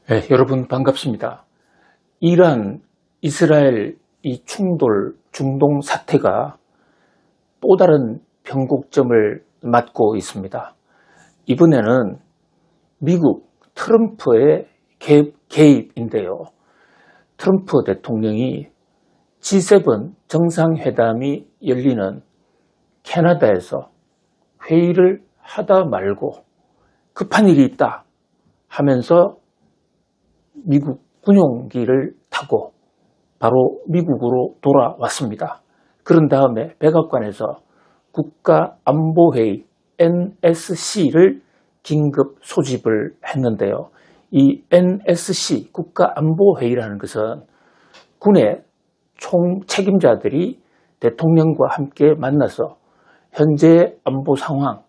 네, 여러분 반갑습니다. 이란, 이스라엘 이 충돌, 중동 사태가 또 다른 변곡점을 맞고 있습니다. 이번에는 미국 트럼프의 개입인데요. 트럼프 대통령이 G7 정상회담이 열리는 캐나다에서 회의를 하다 말고 급한 일이 있다 하면서 미국 군용기를 타고 바로 미국으로 돌아왔습니다. 그런 다음에 백악관에서 국가안보회의 NSC를 긴급 소집을 했는데요. 이 NSC 국가안보회의라는 것은 군의 총책임자들이 대통령과 함께 만나서 현재 안보 상황,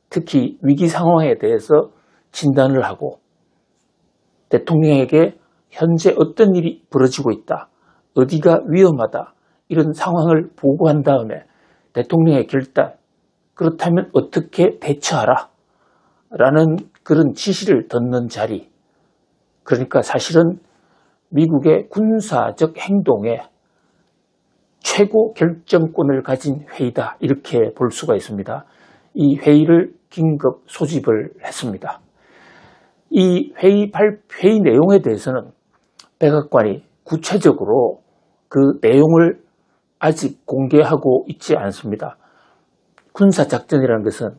특히 위기 상황에 대해서 진단을 하고 대통령에게 현재 어떤 일이 벌어지고 있다, 어디가 위험하다 이런 상황을 보고한 다음에 대통령의 결단, 그렇다면 어떻게 대처하라 라는 그런 지시를 듣는 자리, 그러니까 사실은 미국의 군사적 행동에 최고 결정권을 가진 회의다 이렇게 볼 수가 있습니다. 이 회의를 긴급 소집을 했습니다. 이 회의 내용에 대해서는 백악관이 구체적으로 그 내용을 아직 공개하고 있지 않습니다. 군사작전이라는 것은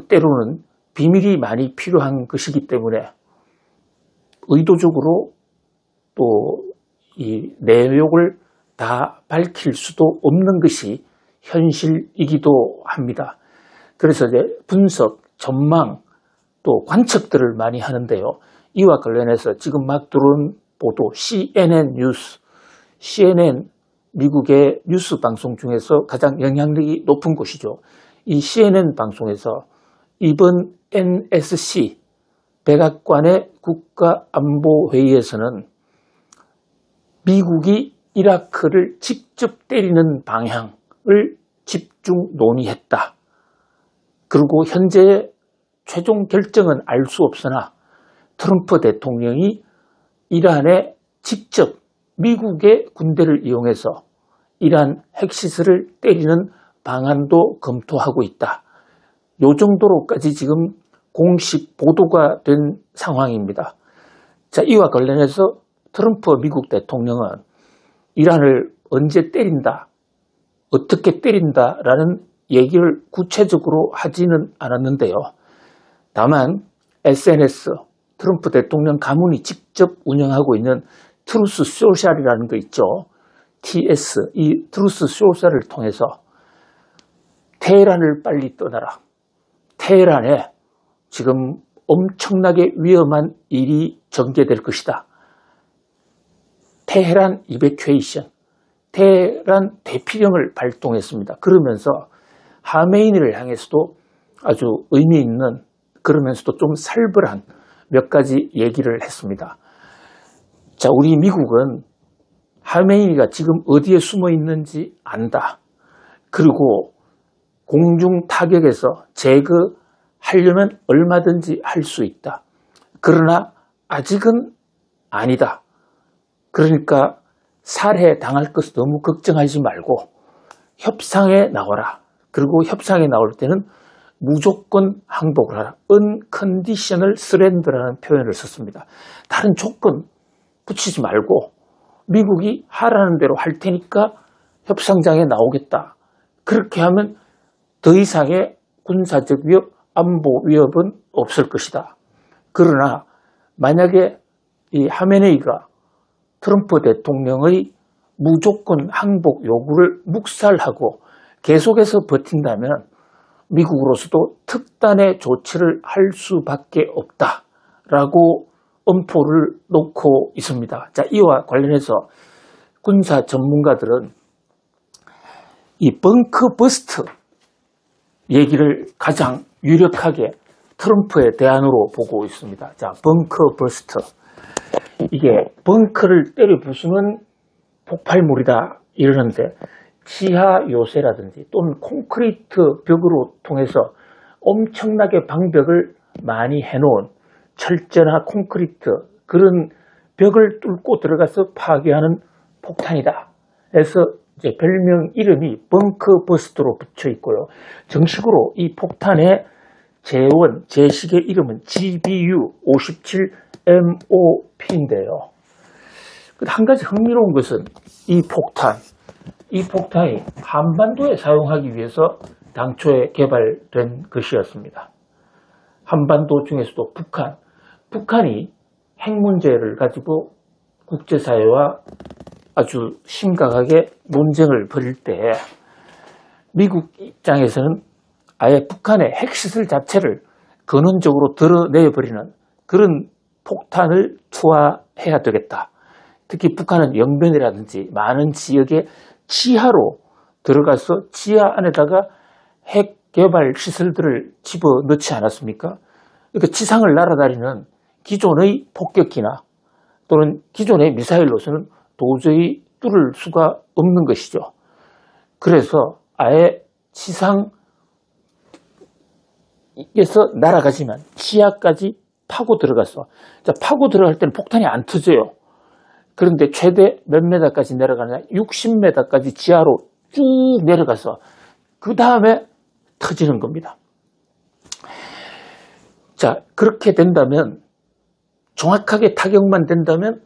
때로는 비밀이 많이 필요한 것이기 때문에 의도적으로 또 이 내용을 다 밝힐 수도 없는 것이 현실이기도 합니다. 그래서 이제 분석, 전망, 또 관측들을 많이 하는데요. 이와 관련해서 지금 막 들어온 보도 CNN 뉴스, CNN 미국의 뉴스 방송 중에서 가장 영향력이 높은 곳이죠. 이 CNN 방송에서 이번 NSC 백악관의 국가안보회의에서는 미국이 이라크를 직접 때리는 방향을 집중 논의했다. 그리고 현재 최종 결정은 알 수 없으나 트럼프 대통령이 이란에 직접 미국의 군대를 이용해서 이란 핵시설을 때리는 방안도 검토하고 있다. 이 정도로까지 지금 공식 보도가 된 상황입니다. 자, 이와 관련해서 트럼프 미국 대통령은 이란을 언제 때린다, 어떻게 때린다라는 얘기를 구체적으로 하지는 않았는데요. 다만 SNS, 트럼프 대통령 가문이 직접 운영하고 있는 트루스 소셜이라는 거 있죠. TS, 이 트루스 소셜을 통해서 테헤란을 빨리 떠나라. 테헤란에 지금 엄청나게 위험한 일이 전개될 것이다. 테헤란 이베큐에이션, 테헤란 대피령을 발동했습니다. 그러면서 하메이니를 향해서도 아주 의미 있는, 그러면서도 좀 살벌한 몇 가지 얘기를 했습니다. 자, 우리 미국은 하메이니가 지금 어디에 숨어 있는지 안다. 그리고 공중 타격에서 제거하려면 얼마든지 할 수 있다. 그러나 아직은 아니다. 그러니까 살해당할 것을 너무 걱정하지 말고 협상에 나와라. 그리고 협상에 나올 때는 무조건 항복을 하라. unconditional surrender라는 표현을 썼습니다. 다른 조건 붙이지 말고 미국이 하라는 대로 할 테니까 협상장에 나오겠다. 그렇게 하면 더 이상의 군사적 위협, 안보 위협은 없을 것이다. 그러나 만약에 이 하메네이가 트럼프 대통령의 무조건 항복 요구를 묵살하고 계속해서 버틴다면 미국으로서도 특단의 조치를 할 수밖에 없다라고 엄포를 놓고 있습니다. 자, 이와 관련해서 군사 전문가들은 이 벙커 버스트 얘기를 가장 유력하게 트럼프의 대안으로 보고 있습니다. 자, 벙커 버스트. 이게 벙커를 때려 부수면 폭발물이다 이러는데 지하 요새라든지 또는 콘크리트 벽으로 통해서 엄청나게 방벽을 많이 해놓은 철제나 콘크리트 그런 벽을 뚫고 들어가서 파괴하는 폭탄이다. 해서 이제 별명 이름이 벙커 버스트로 붙여 있고요. 정식으로 이 폭탄의 재원, 제식의 이름은 GBU-57MOP인데요. 한 가지 흥미로운 것은 이 폭탄이 한반도에 사용하기 위해서 당초에 개발된 것이었습니다. 한반도 중에서도 북한이 핵 문제를 가지고 국제사회와 아주 심각하게 논쟁을 벌일 때 미국 입장에서는 아예 북한의 핵시설 자체를 근원적으로 드러내버리는 그런 폭탄을 투하해야 되겠다. 특히 북한은 영변이라든지 많은 지역의 지하로 들어가서 지하 안에다가 핵 개발 시설들을 집어넣지 않았습니까? 그러니까 지상을 날아다니는 기존의 폭격기나 또는 기존의 미사일로서는 도저히 뚫을 수가 없는 것이죠. 그래서 아예 지상에서 날아가지만 지하까지 파고 들어가서, 파고 들어갈 때는 폭탄이 안 터져요. 그런데 최대 몇 메다까지 내려가느냐? 60m까지 지하로 쭉 내려가서 그 다음에 터지는 겁니다. 자, 그렇게 된다면, 정확하게 타격만 된다면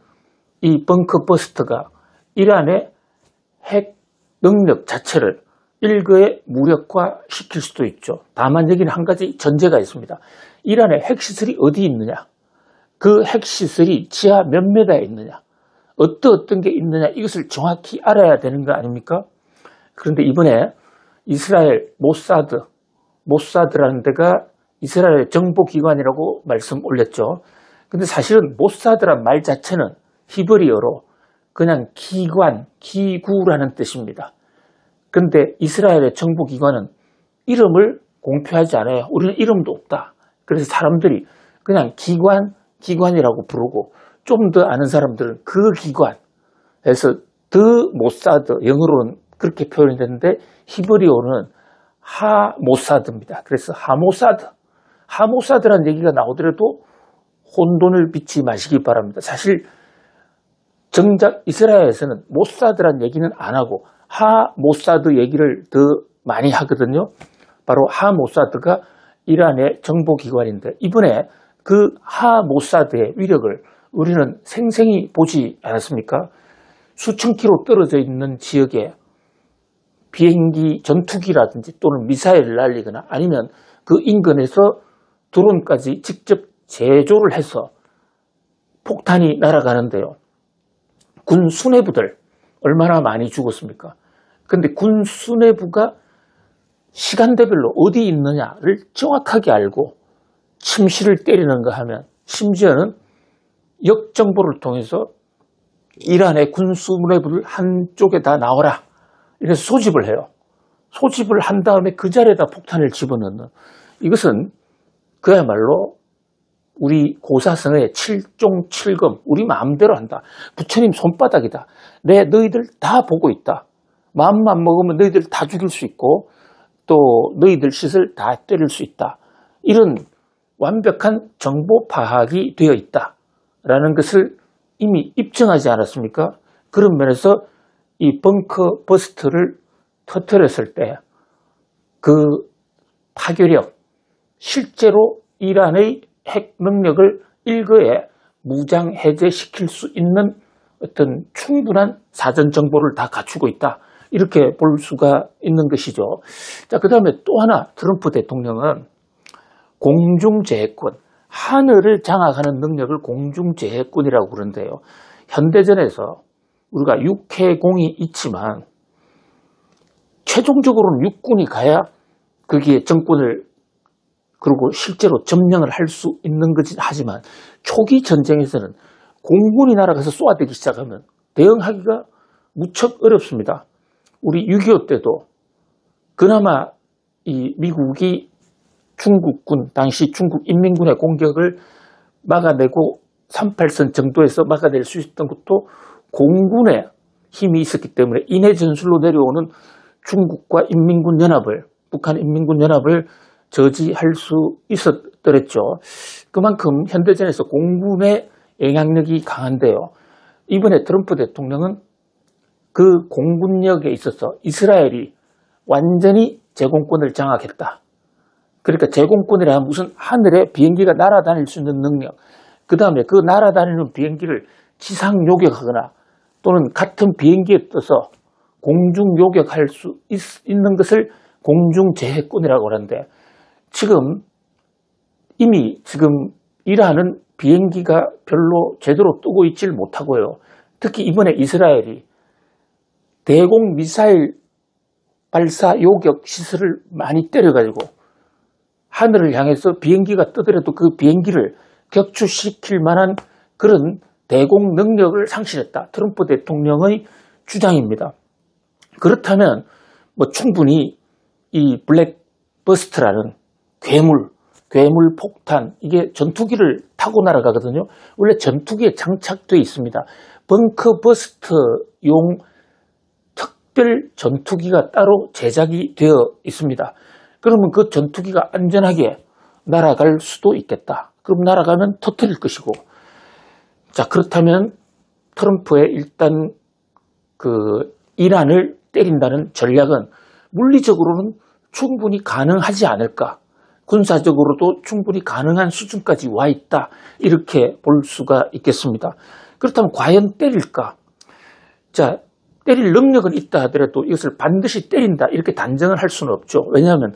이 벙커 버스터가 이란의 핵 능력 자체를 일거에 무력화시킬 수도 있죠. 다만 여기는 한 가지 전제가 있습니다. 이란의 핵시설이 어디 있느냐, 그 핵시설이 지하 몇 메다에 있느냐, 어떤 게 있느냐, 이것을 정확히 알아야 되는 거 아닙니까? 그런데 이번에 이스라엘 모사드라는 데가 이스라엘 정보기관이라고 말씀 올렸죠. 근데 사실은 모사드란 말 자체는 히브리어로 그냥 기구라는 뜻입니다. 근데 이스라엘의 정보기관은 이름을 공표하지 않아요. 우리는 이름도 없다. 그래서 사람들이 그냥 기관이라고 부르고, 좀 더 아는 사람들은 그 기관에서 모사드, 영어로는 그렇게 표현이 되는데 히브리어는 하모사드입니다. 그래서 하모사드라는 얘기가 나오더라도 혼돈을 빚지 마시기 바랍니다. 사실 정작 이스라엘에서는 모사드란 얘기는 안 하고 하모사드 얘기를 더 많이 하거든요. 바로 하모사드가 이란의 정보기관인데, 이번에 그 하모사드의 위력을 우리는 생생히 보지 않았습니까? 수천 킬로 떨어져 있는 지역에 비행기, 전투기라든지 또는 미사일을 날리거나 아니면 그 인근에서 드론까지 직접 제조를 해서 폭탄이 날아가는데요. 군 수뇌부들 얼마나 많이 죽었습니까? 그런데 군 수뇌부가 시간대별로 어디 있느냐를 정확하게 알고 침실을 때리는가 하면, 심지어는 역정보를 통해서 이란의 군 수뇌부를 한쪽에다 나와라, 이래서 소집을 해요. 소집을 한 다음에 그 자리에다 폭탄을 집어넣는, 이것은 그야말로 우리 고사성의 7종 7금, 우리 마음대로 한다. 부처님 손바닥이다. 너희들 다 보고 있다. 마음만 먹으면 너희들 다 죽일 수 있고 또 너희들 시설 다 때릴 수 있다. 이런 완벽한 정보 파악이 되어 있다라는 것을 이미 입증하지 않았습니까? 그런 면에서 이 벙커 버스트를 터뜨렸을 때 그 파괴력, 실제로 이란의 핵 능력을 일거에 무장 해제시킬 수 있는 어떤 충분한 사전 정보를 다 갖추고 있다, 이렇게 볼 수가 있는 것이죠. 자, 그 다음에 또 하나, 트럼프 대통령은 공중제해권, 하늘을 장악하는 능력을 공중제해권이라고 그러는데요. 현대전에서 우리가 육해공이 있지만 최종적으로는 육군이 가야 거기에 정권을, 그리고 실제로 점령을 할 수 있는 거긴 하지만 초기 전쟁에서는 공군이 날아가서 쏘아대기 시작하면 대응하기가 무척 어렵습니다. 우리 6.25 때도 그나마 이 미국이 중국군, 당시 중국 인민군의 공격을 막아내고 38선 정도에서 막아낼 수 있었던 것도 공군의 힘이 있었기 때문에 인해 전술로 내려오는 중국과 인민군 연합을, 북한 인민군 연합을 저지할 수 있었더랬죠. 그만큼 현대전에서 공군의 영향력이 강한데요. 이번에 트럼프 대통령은 그 공군력에 있어서 이스라엘이 완전히 제공권을 장악했다. 그러니까 제공권이란 무슨 하늘에 비행기가 날아다닐 수 있는 능력, 그 다음에 그 날아다니는 비행기를 지상 요격하거나 또는 같은 비행기에 떠서 공중 요격할 수 있는 것을 공중제해권이라고 하는데, 지금 이미 이란은 비행기가 별로 제대로 뜨고 있질 못하고요. 특히 이번에 이스라엘이 대공 미사일 발사 요격 시설을 많이 때려가지고 하늘을 향해서 비행기가 뜨더라도 그 비행기를 격추시킬 만한 그런 대공 능력을 상실했다. 트럼프 대통령의 주장입니다. 그렇다면 충분히 이 블랙버스트라는 괴물 폭탄, 이게 전투기를 타고 날아가거든요. 원래 전투기에 장착되어 있습니다. 벙커버스트용 특별 전투기가 따로 제작이 되어 있습니다. 그러면 그 전투기가 안전하게 날아갈 수도 있겠다. 그럼 날아가면 터뜨릴 것이고. 자, 그렇다면 트럼프의 일단 이란을 때린다는 전략은 물리적으로는 충분히 가능하지 않을까. 군사적으로도 충분히 가능한 수준까지 와 있다. 이렇게 볼 수가 있겠습니다. 그렇다면 과연 때릴까? 자, 때릴 능력은 있다 하더라도 이것을 반드시 때린다. 이렇게 단정을 할 수는 없죠. 왜냐하면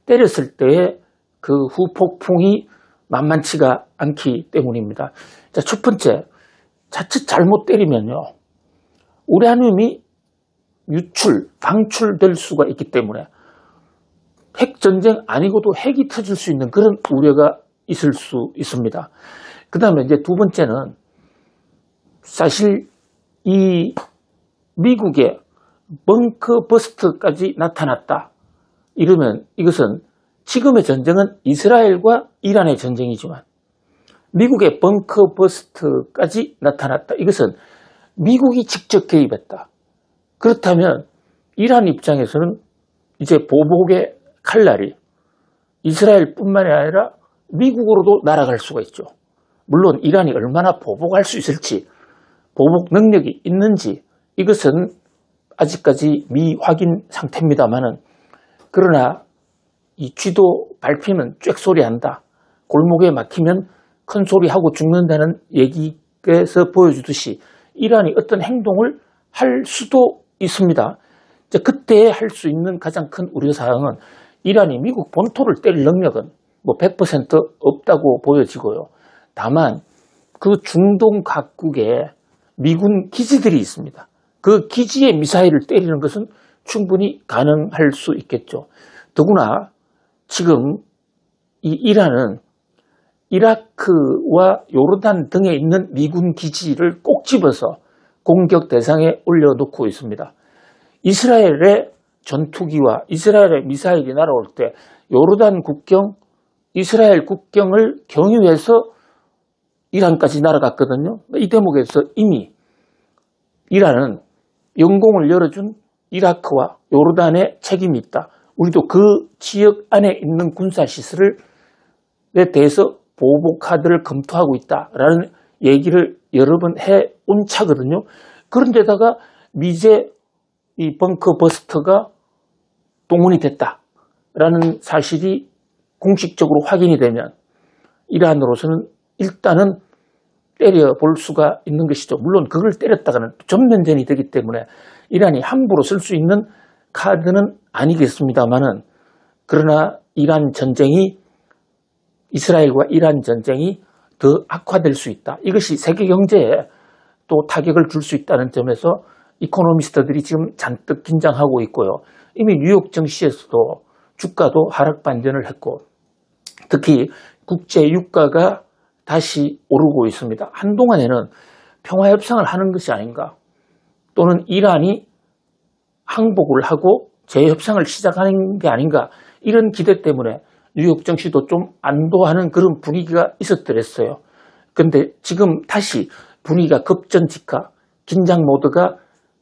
때렸을 때의 그 후폭풍이 만만치가 않기 때문입니다. 자, 첫 번째, 자칫 잘못 때리면요, 우라늄이 방출될 수가 있기 때문에 핵전쟁 아니고도 핵이 터질 수 있는 그런 우려가 있을 수 있습니다. 그 다음에 이제 두 번째는 사실 이 미국의 벙커버스트까지 나타났다. 이러면 이것은 지금의 전쟁은 이스라엘과 이란의 전쟁이지만 미국의 벙커버스트까지 나타났다. 이것은 미국이 직접 개입했다. 그렇다면 이란 입장에서는 이제 보복의 칼날이 이스라엘뿐만이 아니라 미국으로도 날아갈 수가 있죠. 물론 이란이 얼마나 보복할 수 있을지, 보복 능력이 있는지 이것은 아직까지 미확인 상태입니다만은, 그러나 이 쥐도 밟히면 꽥소리 한다. 골목에 막히면 큰 소리 하고 죽는다는 얘기에서 보여주듯이 이란이 어떤 행동을 할 수도 있습니다. 그때 할 수 있는 가장 큰 우려사항은 이란이 미국 본토를 때릴 능력은 100% 없다고 보여지고요. 다만 그 중동 각국에 미군 기지들이 있습니다. 그 기지에 미사일을 때리는 것은 충분히 가능할 수 있겠죠. 더구나 지금 이 이란은 이라크와 요르단 등에 있는 미군 기지를 꼭 집어서 공격 대상에 올려놓고 있습니다. 이스라엘의 전투기와 이스라엘의 미사일이 날아올 때 요르단 국경, 이스라엘 국경을 경유해서 이란까지 날아갔거든요. 이 대목에서 이미 이란은 영공을 열어준 이라크와 요르단의 책임이 있다. 우리도 그 지역 안에 있는 군사시설에 대해서 보복 카드를 검토하고 있다라는 얘기를 여러 번 해온 차거든요. 그런데다가 미제 이 벙커버스터가 동원이 됐다라는 사실이 공식적으로 확인이 되면 이란으로서는 일단은 때려볼 수가 있는 것이죠. 물론 그걸 때렸다가는 전면전이 되기 때문에 이란이 함부로 쓸 수 있는 카드는 아니겠습니다만은, 그러나 이스라엘과 이란 전쟁이 더 악화될 수 있다. 이것이 세계 경제에 또 타격을 줄 수 있다는 점에서 이코노미스트들이 지금 잔뜩 긴장하고 있고요. 이미 뉴욕 증시에서도 주가도 하락 반전을 했고, 특히 국제 유가가 다시 오르고 있습니다. 한동안에는 평화협상을 하는 것이 아닌가, 또는 이란이 항복을 하고 재협상을 시작하는 게 아닌가, 이런 기대 때문에 뉴욕 증시도 좀 안도하는 그런 분위기가 있었더랬어요. 그런데 지금 다시 분위기가 급전직하, 긴장 모드가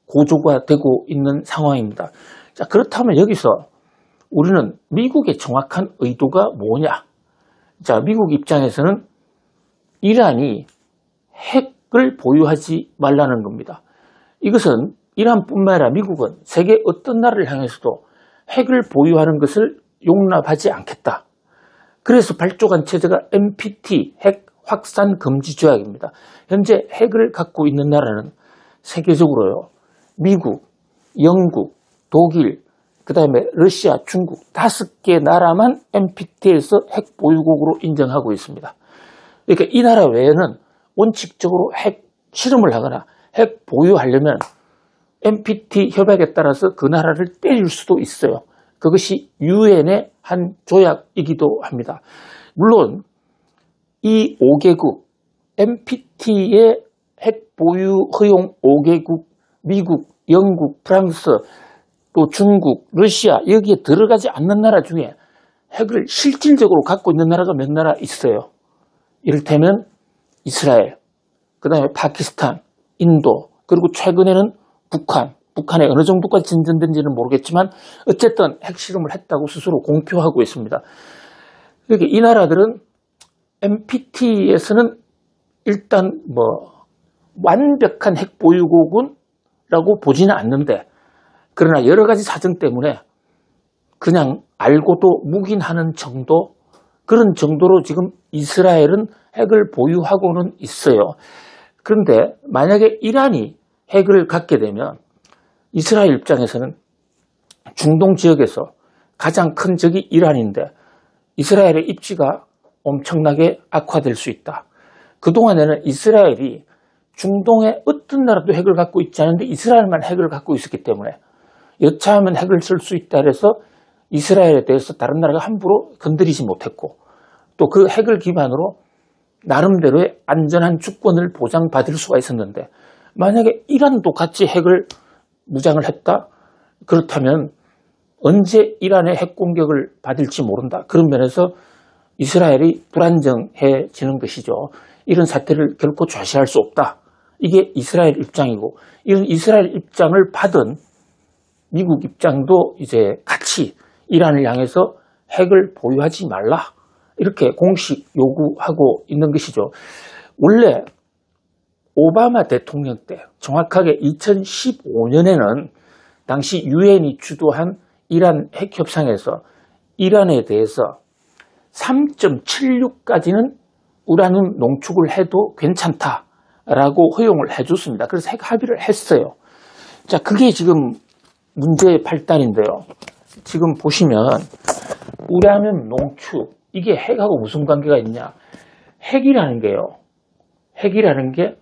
고조가 되고 있는 상황입니다. 자, 그렇다면 여기서 우리는 미국의 정확한 의도가 뭐냐? 자, 미국 입장에서는 이란이 핵을 보유하지 말라는 겁니다. 이것은 이란뿐만 아니라 미국은 세계 어떤 나라를 향해서도 핵을 보유하는 것을 용납하지 않겠다. 그래서 발족한 체제가 NPT, 핵 확산 금지 조약입니다. 현재 핵을 갖고 있는 나라는 세계적으로요, 미국, 영국, 독일, 그 다음에 러시아, 중국 5개 나라만 NPT에서 핵 보유국으로 인정하고 있습니다. 그러니까 이 나라 외에는 원칙적으로 핵 실험을 하거나 핵 보유하려면 NPT 협약에 따라서 그 나라를 때릴 수도 있어요. 그것이 유엔의 한 조약이기도 합니다. 물론 이 5개국, NPT의 핵 보유 허용 5개국, 미국, 영국, 프랑스, 또 중국, 러시아 여기에 들어가지 않는 나라 중에 핵을 실질적으로 갖고 있는 나라가 몇 나라 있어요. 이를테면 이스라엘, 그 다음에 파키스탄, 인도, 그리고 최근에는 북한에 어느 정도까지 진전된지는 모르겠지만 어쨌든 핵실험을 했다고 스스로 공표하고 있습니다. 그러니까 이 나라들은 NPT에서는 일단 완벽한 핵 보유국이라고 보지는 않는데, 그러나 여러 가지 사정 때문에 그냥 알고도 묵인하는 정도, 그런 정도로 지금 이스라엘은 핵을 보유하고는 있어요. 그런데 만약에 이란이 핵을 갖게 되면 이스라엘 입장에서는 중동 지역에서 가장 큰 적이 이란인데 이스라엘의 입지가 엄청나게 악화될 수 있다. 그동안에는 이스라엘이 중동의 어떤 나라도 핵을 갖고 있지 않은데 이스라엘만 핵을 갖고 있었기 때문에 여차하면 핵을 쓸 수 있다 해서 이스라엘에 대해서 다른 나라가 함부로 건드리지 못했고, 또 그 핵을 기반으로 나름대로의 안전한 주권을 보장받을 수가 있었는데, 만약에 이란도 같이 핵을 무장을 했다? 그렇다면 언제 이란의 핵 공격을 받을지 모른다. 그런 면에서 이스라엘이 불안정해지는 것이죠. 이런 사태를 결코 좌시할 수 없다. 이게 이스라엘 입장이고, 이런 이스라엘 입장을 받은 미국 입장도 이제 같이 이란을 향해서 핵을 보유하지 말라. 이렇게 공식 요구하고 있는 것이죠. 원래 오바마 대통령 때, 정확하게 2015년에는 당시 유엔이 주도한 이란 핵 협상에서 이란에 대해서 3.76까지는 우라늄 농축을 해도 괜찮다라고 허용을 해줬습니다. 그래서 핵 합의를 했어요. 자, 그게 지금 문제의 발단인데요. 지금 보시면 우라늄 농축, 이게 핵하고 무슨 관계가 있냐? 핵이라는 게요. 핵이라는 게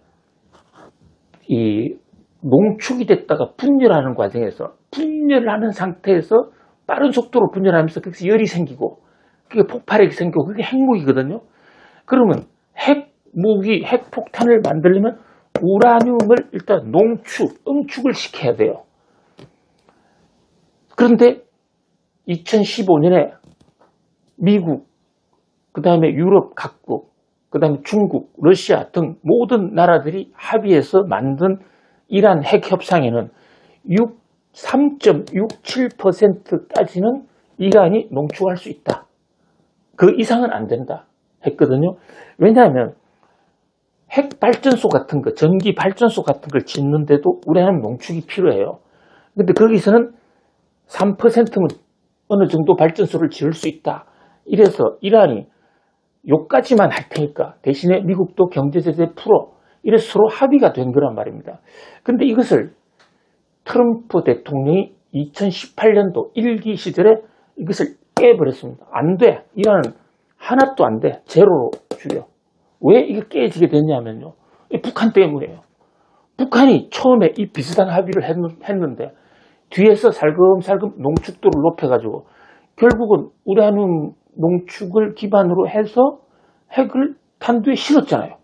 이 농축이 됐다가 분열하는 과정에서, 분열하는 상태에서 빠른 속도로 분열하면서 거기서 열이 생기고 그게 폭발력이 생기고 그게 핵무기거든요. 그러면 핵무기, 핵폭탄을 만들려면 우라늄을 일단 응축을 시켜야 돼요. 그런데 2015년에 미국, 그 다음에 유럽 각국, 그 다음에 중국, 러시아 등 모든 나라들이 합의해서 만든 이란 핵 협상에는 3.67%까지는 이란이 농축할 수 있다. 그 이상은 안 된다 했거든요. 왜냐하면 핵 발전소 같은 거, 전기 발전소 같은 걸 짓는데도 우라늄 농축이 필요해요. 근데 거기서는 3%면 어느 정도 발전소를 지을 수 있다. 이래서 이란이 요까지만 할 테니까 대신에 미국도 경제 제재 풀어. 이래서 서로 합의가 된 거란 말입니다. 근데 이것을 트럼프 대통령이 2018년도 1기 시절에 이것을 깨버렸습니다. 안 돼. 이란은 하나도 안 돼. 제로로 줄여. 왜 이게 깨지게 됐냐면요. 북한 때문이에요. 북한이 처음에 이 비슷한 합의를 했는데 뒤에서 살금살금 농축도를 높여가지고 결국은 우라늄 농축을 기반으로 해서 핵을 탄두에 실었잖아요.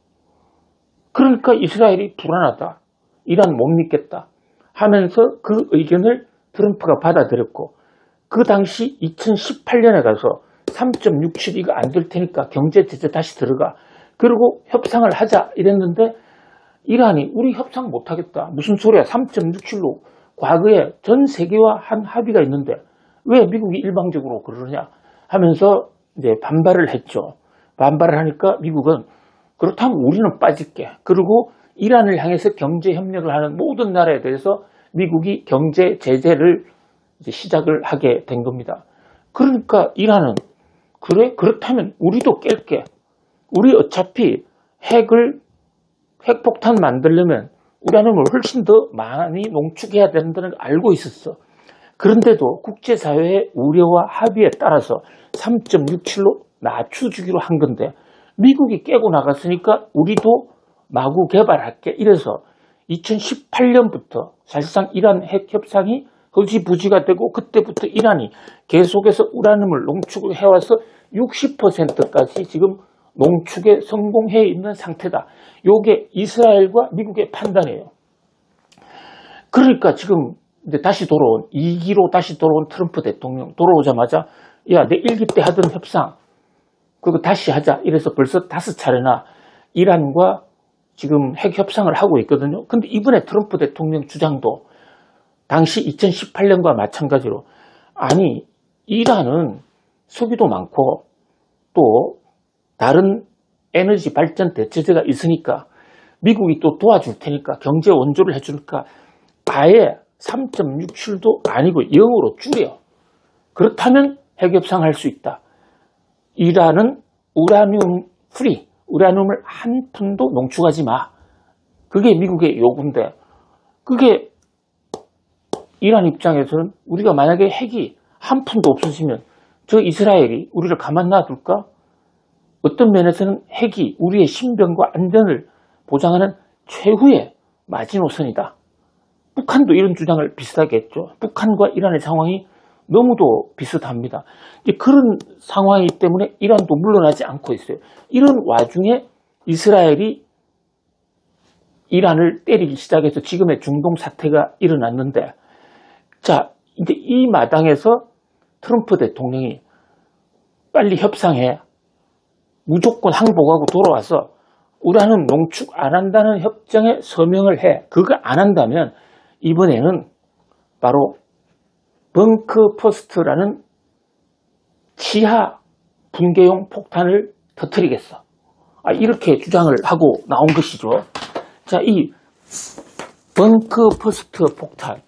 그러니까 이스라엘이 불안하다. 이란 못 믿겠다 하면서 그 의견을 트럼프가 받아들였고, 그 당시 2018년에 가서 3.67 이거 안 될 테니까 경제 제재 다시 들어가. 그리고 협상을 하자 이랬는데 이란이 우리 협상 못 하겠다. 무슨 소리야. 3.67로 과거에 전 세계와 한 합의가 있는데 왜 미국이 일방적으로 그러느냐 하면서 이제 반발을 했죠. 반발을 하니까 미국은 그렇다면 우리는 빠질게. 그리고 이란을 향해서 경제 협력을 하는 모든 나라에 대해서 미국이 경제 제재를 이제 시작을 하게 된 겁니다. 그러니까 이란은 그래? 그렇다면 우리도 깰게. 우리 어차피 핵폭탄 만들려면 우라늄을 훨씬 더 많이 농축해야 된다는 걸 알고 있었어. 그런데도 국제사회의 우려와 합의에 따라서 3.67로 낮춰주기로 한 건데 미국이 깨고 나갔으니까 우리도 마구 개발할게. 이래서 2018년부터 사실상 이란 핵협상이 허지부지가 되고 그때부터 이란이 계속해서 우라늄을 농축을 해와서 60%까지 지금 농축에 성공해 있는 상태다. 요게 이스라엘과 미국의 판단이에요. 그러니까 지금 이제 다시 돌아온 2기로 다시 돌아온 트럼프 대통령 돌아오자마자 야, 내 1기 때 하던 협상 그거 다시 하자. 이래서 벌써 5차례나 이란과 지금 핵 협상을 하고 있거든요. 근데 이번에 트럼프 대통령 주장도 당시 2018년과 마찬가지로 아니 이란은 석유도 많고 또 다른 에너지 발전 대체제가 있으니까 미국이 또 도와줄 테니까 경제 원조를 해주니까 아예 3.67도 아니고 0으로 줄여. 그렇다면 핵협상할 수 있다. 이란은 우라늄 프리, 우라늄을 한 푼도 농축하지 마. 그게 미국의 요구인데 그게 이란 입장에서는 우리가 만약에 핵이 한 푼도 없어지면 저 이스라엘이 우리를 가만 놔둘까? 어떤 면에서는 핵이 우리의 신변과 안전을 보장하는 최후의 마지노선이다. 북한도 이런 주장을 비슷하게 했죠. 북한과 이란의 상황이 너무도 비슷합니다. 그런 상황이기 때문에 이란도 물러나지 않고 있어요. 이런 와중에 이스라엘이 이란을 때리기 시작해서 지금의 중동 사태가 일어났는데 자, 이제 이 마당에서 트럼프 대통령이 빨리 협상해. 무조건 항복하고 돌아와서 우라늄 농축 안 한다는 협정에 서명을 해. 그거 안 한다면 이번에는 바로 벙커 포스트라는 지하 붕괴용 폭탄을 터뜨리겠어. 이렇게 주장을 하고 나온 것이죠. 자, 이 벙커 포스트 폭탄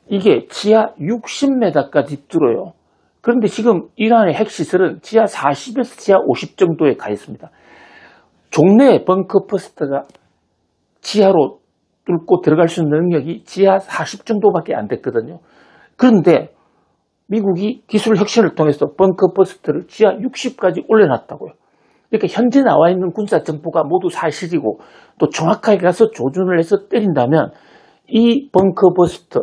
이게 지하 60m까지 뚫어요. 그런데 지금 이란의 핵시설은 지하 40에서 지하 50 정도에 가 있습니다. 종래의 벙커 포스트가 지하로 뚫고 들어갈 수 있는 능력이 지하 40 정도밖에 안 됐거든요. 그런데 미국이 기술 혁신을 통해서 벙커 포스트를 지하 60까지 올려놨다고요. 그러니까 현재 나와 있는 군사 정보가 모두 사실이고 또 정확하게 가서 조준을 해서 때린다면 이 벙커 포스트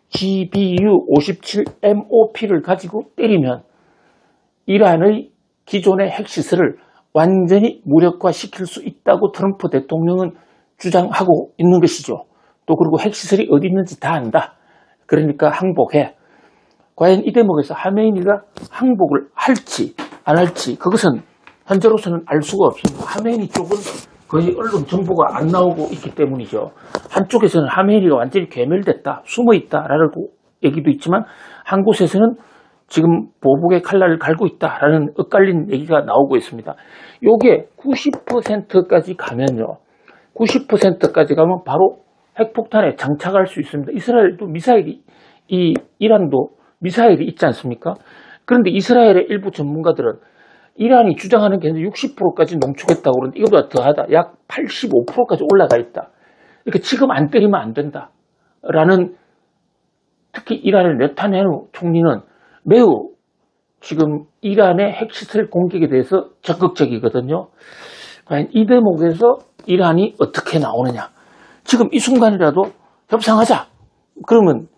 GBU-57MOP를 가지고 때리면 이란의 기존의 핵시설을 완전히 무력화시킬 수 있다고 트럼프 대통령은 주장하고 있는 것이죠. 또 그리고 핵시설이 어디 있는지 다 안다. 그러니까 항복해. 과연 이 대목에서 하메이니가 항복을 할지 안 할지 그것은 현재로서는 알 수가 없습니다. 하메이니 쪽은 거의 언론 정보가 안 나오고 있기 때문이죠. 한쪽에서는 하메이니가 완전히 괴멸됐다, 숨어있다라고 얘기도 있지만 한 곳에서는 지금 보복의 칼날을 갈고 있다라는 엇갈린 얘기가 나오고 있습니다. 요게 90%까지 가면요. 90%까지 가면 바로 핵폭탄에 장착할 수 있습니다. 이스라엘도 미사일이, 이란도 미사일이 있지 않습니까? 그런데 이스라엘의 일부 전문가들은 이란이 주장하는 게 60%까지 농축했다고 그러는데 이거보다 더하다. 약 85%까지 올라가 있다. 그러니까 지금 안 때리면 안 된다. 라는 특히 이란의 네타냐후 총리는 매우 지금 이란의 핵시설 공격에 대해서 적극적이거든요. 과연 이 대목에서 이란이 어떻게 나오느냐. 지금 이 순간이라도 협상하자. 그러면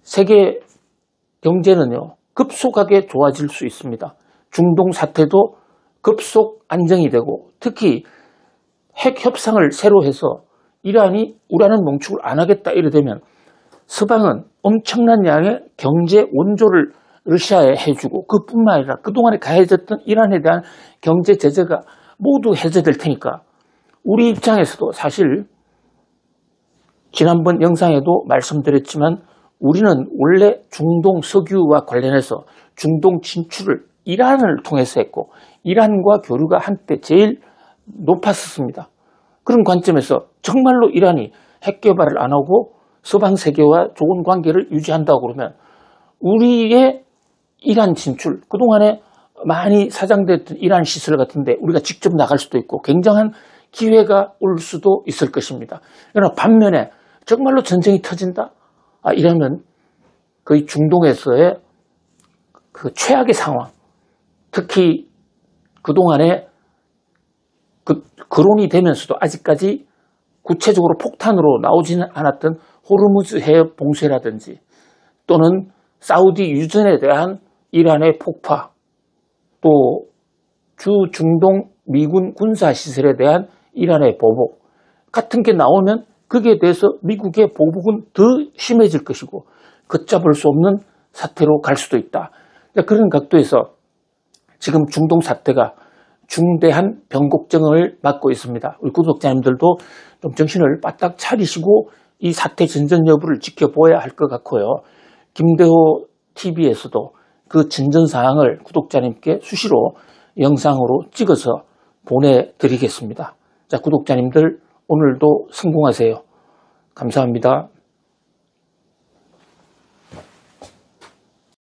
세계 경제는요, 급속하게 좋아질 수 있습니다. 중동 사태도 급속 안정이 되고 특히 핵 협상을 새로 해서 이란이 우라늄 농축을 안 하겠다 이래 되면 서방은 엄청난 양의 경제 원조를 러시아에 해주고 그뿐만 아니라 그동안에 가해졌던 이란에 대한 경제 제재가 모두 해제될 테니까 우리 입장에서도 사실 지난번 영상에도 말씀드렸지만 우리는 원래 중동 석유와 관련해서 중동 진출을 이란을 통해서 했고 이란과 교류가 한때 제일 높았었습니다. 그런 관점에서 정말로 이란이 핵 개발을 안 하고 서방 세계와 좋은 관계를 유지한다고 그러면 우리의 이란 진출, 그동안에 많이 사장됐던 이란 시설 같은데 우리가 직접 나갈 수도 있고 굉장한 기회가 올 수도 있을 것입니다. 그러나 반면에 정말로 전쟁이 터진다? 이러면 거의 중동에서의 그 최악의 상황, 특히 그동안에 거론이 되면서도 아직까지 구체적으로 폭탄으로 나오지는 않았던 호르무즈 해협 봉쇄라든지 또는 사우디 유전에 대한 이란의 폭파, 또 주 중동 미군 군사시설에 대한 이란의 보복 같은 게 나오면 거기에 대해서 미국의 보복은 더 심해질 것이고 걷잡을 수 없는 사태로 갈 수도 있다. 그런 각도에서 지금 중동 사태가 중대한 변곡점을 맞고 있습니다. 우리 구독자님들도 좀 정신을 바짝 차리시고 이 사태 진전 여부를 지켜보아야 할 것 같고요. 김대호 TV에서도 그 진전 사항을 구독자님께 수시로 영상으로 찍어서 보내드리겠습니다. 자, 구독자님들 오늘도 성공하세요. 감사합니다.